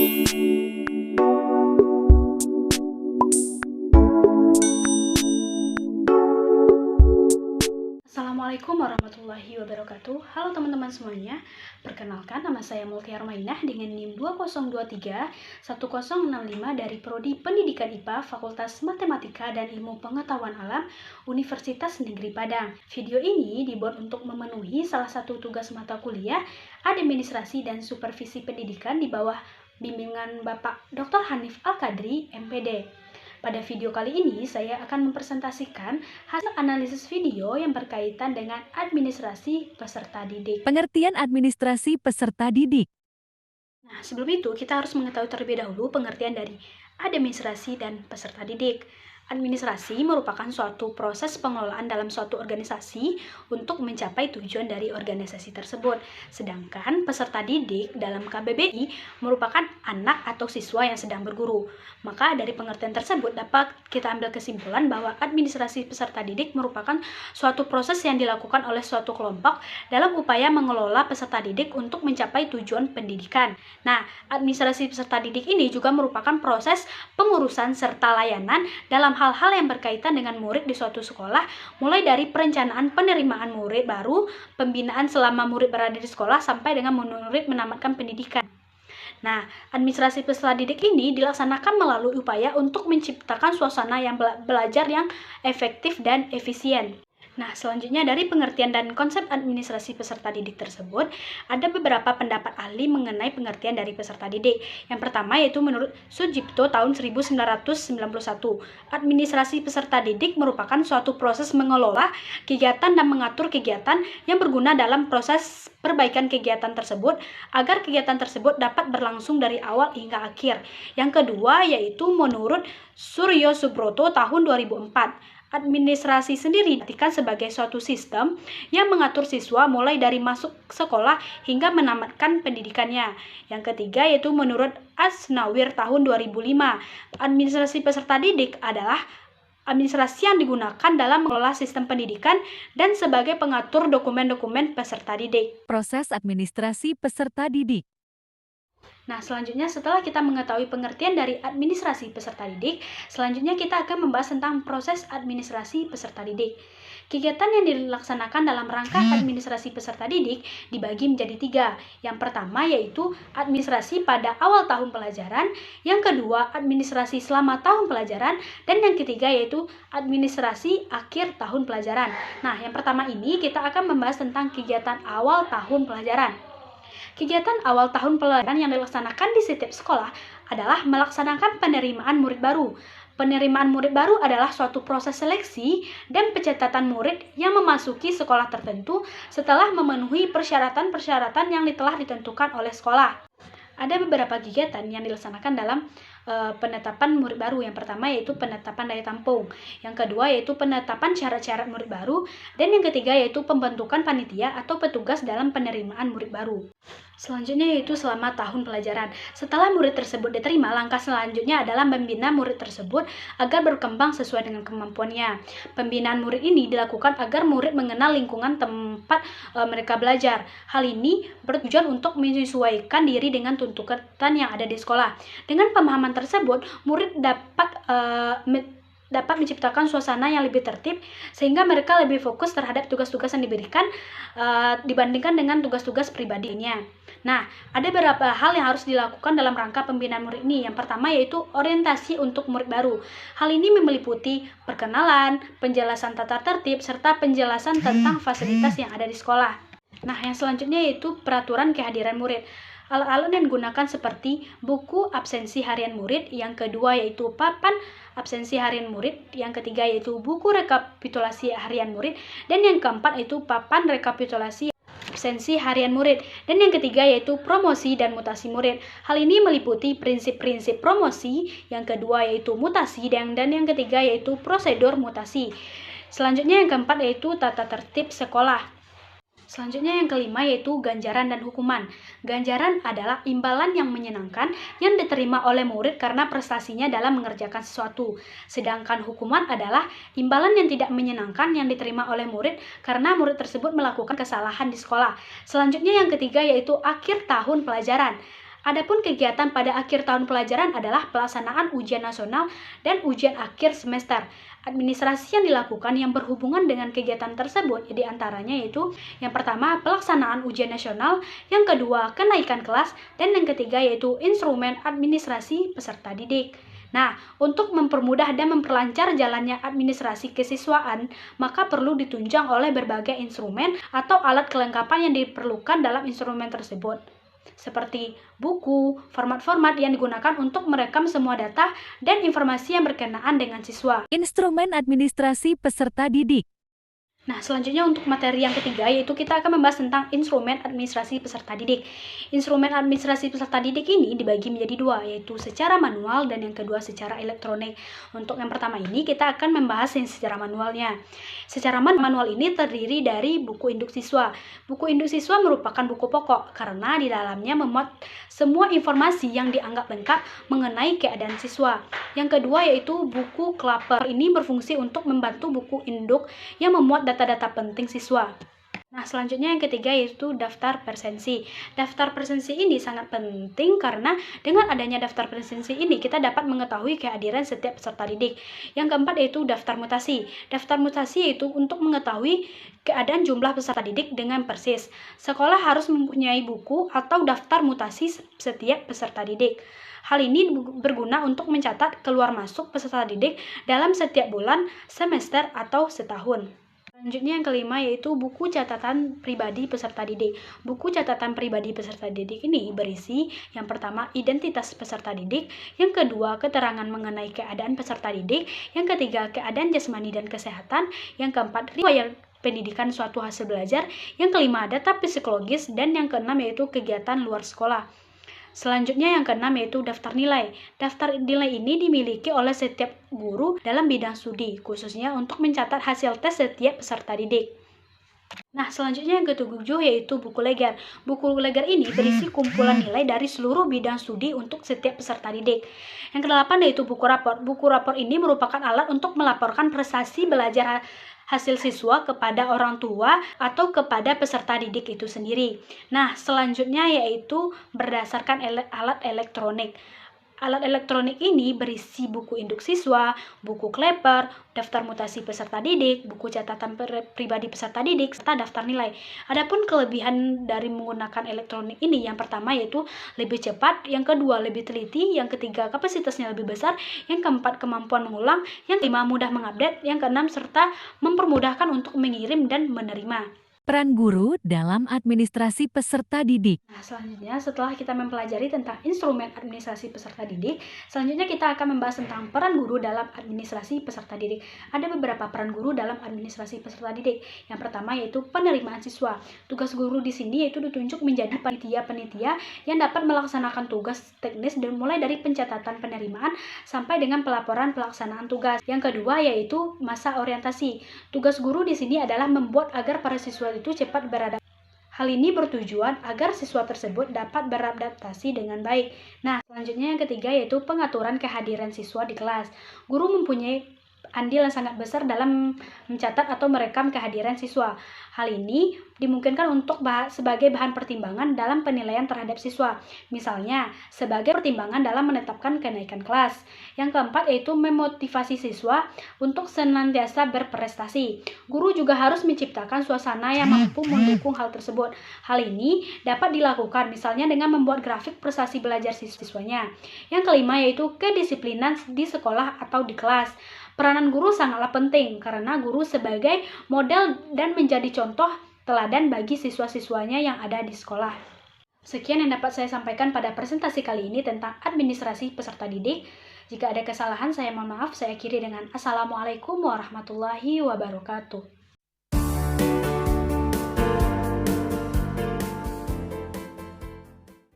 Assalamualaikum warahmatullahi wabarakatuh. Halo teman-teman semuanya. Perkenalkan, nama saya Multiar Mainah dengan NIM 20231065 dari Prodi Pendidikan IPA Fakultas Matematika dan Ilmu Pengetahuan Alam Universitas Negeri Padang. Video ini dibuat untuk memenuhi salah satu tugas mata kuliah Administrasi dan Supervisi Pendidikan di bawah bimbingan Bapak Dr. Hanif Al-Qadri, MPD. Pada video kali ini, saya akan mempresentasikan hasil analisis video yang berkaitan dengan administrasi peserta didik. Pengertian administrasi peserta didik. Nah, sebelum itu kita harus mengetahui terlebih dahulu pengertian dari administrasi dan peserta didik. Administrasi merupakan suatu proses pengelolaan dalam suatu organisasi untuk mencapai tujuan dari organisasi tersebut. Sedangkan peserta didik dalam KBBI merupakan anak atau siswa yang sedang berguru. Maka dari pengertian tersebut dapat kita ambil kesimpulan bahwa administrasi peserta didik merupakan suatu proses yang dilakukan oleh suatu kelompok dalam upaya mengelola peserta didik untuk mencapai tujuan pendidikan. Nah, administrasi peserta didik ini juga merupakan proses pengurusan serta layanan dalam hal-hal yang berkaitan dengan murid di suatu sekolah, mulai dari perencanaan penerimaan murid baru, pembinaan selama murid berada di sekolah, sampai dengan murid menamatkan pendidikan. Nah, administrasi peserta didik ini dilaksanakan melalui upaya untuk menciptakan suasana yang belajar yang efektif dan efisien. Nah, selanjutnya dari pengertian dan konsep administrasi peserta didik tersebut, ada beberapa pendapat ahli mengenai pengertian dari peserta didik. Yang pertama yaitu menurut Sujipto tahun 1991, administrasi peserta didik merupakan suatu proses mengelola kegiatan dan mengatur kegiatan yang berguna dalam proses perbaikan kegiatan tersebut agar kegiatan tersebut dapat berlangsung dari awal hingga akhir. Yang kedua yaitu menurut Suryo Subroto tahun 2004. Administrasi sendiri diartikan sebagai suatu sistem yang mengatur siswa mulai dari masuk sekolah hingga menamatkan pendidikannya. Yang ketiga yaitu menurut Asnawir tahun 2005. Administrasi peserta didik adalah administrasi yang digunakan dalam mengelola sistem pendidikan dan sebagai pengatur dokumen-dokumen peserta didik. Proses administrasi peserta didik. Nah, selanjutnya setelah kita mengetahui pengertian dari administrasi peserta didik, selanjutnya kita akan membahas tentang proses administrasi peserta didik. Kegiatan yang dilaksanakan dalam rangka administrasi peserta didik dibagi menjadi 3. Yang pertama yaitu administrasi pada awal tahun pelajaran, yang kedua administrasi selama tahun pelajaran, dan yang ketiga yaitu administrasi akhir tahun pelajaran. Nah, yang pertama ini kita akan membahas tentang kegiatan awal tahun pelajaran. Kegiatan awal tahun pelajaran yang dilaksanakan di setiap sekolah adalah melaksanakan penerimaan murid baru. Penerimaan murid baru adalah suatu proses seleksi dan pencatatan murid yang memasuki sekolah tertentu setelah memenuhi persyaratan-persyaratan yang telah ditentukan oleh sekolah. Ada beberapa kegiatan yang dilaksanakan dalam penetapan murid baru. Yang pertama yaitu penetapan daya tampung, yang kedua yaitu penetapan syarat-syarat murid baru, dan yang ketiga yaitu pembentukan panitia atau petugas dalam penerimaan murid baru. Selanjutnya yaitu selama tahun pelajaran. Setelah murid tersebut diterima, langkah selanjutnya adalah membina murid tersebut agar berkembang sesuai dengan kemampuannya. Pembinaan murid ini dilakukan agar murid mengenal lingkungan tempat mereka belajar. Hal ini bertujuan untuk menyesuaikan diri dengan tuntutan yang ada di sekolah. Dengan pemahaman tersebut, murid dapat menciptakan suasana yang lebih tertib sehingga mereka lebih fokus terhadap tugas-tugas yang diberikan dibandingkan dengan tugas-tugas pribadinya. Nah, ada beberapa hal yang harus dilakukan dalam rangka pembinaan murid ini. Yang pertama yaitu orientasi untuk murid baru. Hal ini meliputi perkenalan, penjelasan tata tertib, serta penjelasan tentang fasilitas yang ada di sekolah. Nah, yang selanjutnya yaitu peraturan kehadiran murid. Alat-alat yang digunakan seperti buku absensi harian murid, yang kedua yaitu papan absensi harian murid, yang ketiga yaitu buku rekapitulasi harian murid, dan yang keempat yaitu papan rekapitulasi absensi harian murid, dan yang ketiga yaitu promosi dan mutasi murid. Hal ini meliputi prinsip-prinsip promosi, yang kedua yaitu mutasi, dan yang ketiga yaitu prosedur mutasi. Selanjutnya yang keempat yaitu tata tertib sekolah. Selanjutnya yang kelima yaitu ganjaran dan hukuman. Ganjaran adalah imbalan yang menyenangkan yang diterima oleh murid karena prestasinya dalam mengerjakan sesuatu. Sedangkan hukuman adalah imbalan yang tidak menyenangkan yang diterima oleh murid karena murid tersebut melakukan kesalahan di sekolah. Selanjutnya yang ketiga yaitu akhir tahun pelajaran. Adapun kegiatan pada akhir tahun pelajaran adalah pelaksanaan ujian nasional dan ujian akhir semester. Administrasi yang dilakukan yang berhubungan dengan kegiatan tersebut di antaranya yaitu yang pertama pelaksanaan ujian nasional, yang kedua kenaikan kelas, dan yang ketiga yaitu instrumen administrasi peserta didik. Nah, untuk mempermudah dan memperlancar jalannya administrasi kesiswaan, maka perlu ditunjang oleh berbagai instrumen atau alat kelengkapan yang diperlukan dalam instrumen tersebut, seperti buku, format-format yang digunakan untuk merekam semua data dan informasi yang berkenaan dengan siswa. Instrumen administrasi peserta didik. Nah, selanjutnya untuk materi yang ketiga yaitu kita akan membahas tentang instrumen administrasi peserta didik. Instrumen administrasi peserta didik ini dibagi menjadi dua, yaitu secara manual dan yang kedua secara elektronik. Untuk yang pertama ini kita akan membahas yang secara manualnya. Secara manual ini terdiri dari buku induk siswa. Buku induk siswa merupakan buku pokok karena di dalamnya memuat semua informasi yang dianggap lengkap mengenai keadaan siswa. Yang kedua yaitu buku klaper. Ini berfungsi untuk membantu buku induk yang memuat data-data penting siswa. Nah, selanjutnya yang ketiga yaitu daftar presensi. Daftar presensi ini sangat penting karena dengan adanya daftar presensi ini kita dapat mengetahui kehadiran setiap peserta didik. Yang keempat yaitu daftar mutasi. Daftar mutasi yaitu untuk mengetahui keadaan jumlah peserta didik dengan persis. Sekolah harus mempunyai buku atau daftar mutasi setiap peserta didik. Hal ini berguna untuk mencatat keluar masuk peserta didik dalam setiap bulan, semester, atau setahun. Selanjutnya yang kelima yaitu buku catatan pribadi peserta didik. Buku catatan pribadi peserta didik ini berisi yang pertama identitas peserta didik, yang kedua keterangan mengenai keadaan peserta didik, yang ketiga keadaan jasmani dan kesehatan, yang keempat riwayat pendidikan suatu hasil belajar, yang kelima data psikologis, dan yang keenam yaitu kegiatan luar sekolah. Selanjutnya yang keenam yaitu daftar nilai. Daftar nilai ini dimiliki oleh setiap guru dalam bidang studi, khususnya untuk mencatat hasil tes setiap peserta didik. Nah, selanjutnya yang ketujuh yaitu buku legar. Buku legar ini berisi kumpulan nilai dari seluruh bidang studi untuk setiap peserta didik. Yang kedelapan yaitu buku rapor. Buku rapor ini merupakan alat untuk melaporkan prestasi belajar hasil siswa kepada orang tua atau kepada peserta didik itu sendiri. Nah, selanjutnya yaitu berdasarkan alat elektronik. Alat elektronik ini berisi buku induk siswa, buku kleper, daftar mutasi peserta didik, buku catatan pribadi peserta didik, serta daftar nilai. Adapun kelebihan dari menggunakan elektronik ini, yang pertama yaitu lebih cepat, yang kedua lebih teliti, yang ketiga kapasitasnya lebih besar, yang keempat kemampuan mengulang, yang kelima mudah mengupdate, yang keenam serta mempermudahkan untuk mengirim dan menerima. Peran guru dalam administrasi peserta didik. Nah, selanjutnya setelah kita mempelajari tentang instrumen administrasi peserta didik, selanjutnya kita akan membahas tentang peran guru dalam administrasi peserta didik. Ada beberapa peran guru dalam administrasi peserta didik. Yang pertama yaitu penerimaan siswa. Tugas guru di sini yaitu ditunjuk menjadi panitia-panitia yang dapat melaksanakan tugas teknis dan mulai dari pencatatan penerimaan sampai dengan pelaporan pelaksanaan tugas. Yang kedua yaitu masa orientasi. Tugas guru di sini adalah membuat agar para siswa itu cepat beradaptasi. Hal ini bertujuan agar siswa tersebut dapat beradaptasi dengan baik. Nah, selanjutnya yang ketiga yaitu pengaturan kehadiran siswa di kelas. Guru mempunyai andil yang sangat besar dalam mencatat atau merekam kehadiran siswa. Hal ini dimungkinkan untuk sebagai bahan pertimbangan dalam penilaian terhadap siswa. Misalnya, sebagai pertimbangan dalam menetapkan kenaikan kelas. Yang keempat yaitu memotivasi siswa untuk senantiasa berprestasi. Guru juga harus menciptakan suasana yang mampu mendukung hal tersebut. Hal ini dapat dilakukan misalnya dengan membuat grafik prestasi belajar siswanya. Yang kelima yaitu kedisiplinan di sekolah atau di kelas. Peranan guru sangatlah penting karena guru sebagai model dan menjadi contoh teladan bagi siswa-siswanya yang ada di sekolah. Sekian yang dapat saya sampaikan pada presentasi kali ini tentang administrasi peserta didik. Jika ada kesalahan saya mohon maaf, saya akhiri dengan Assalamualaikum warahmatullahi wabarakatuh.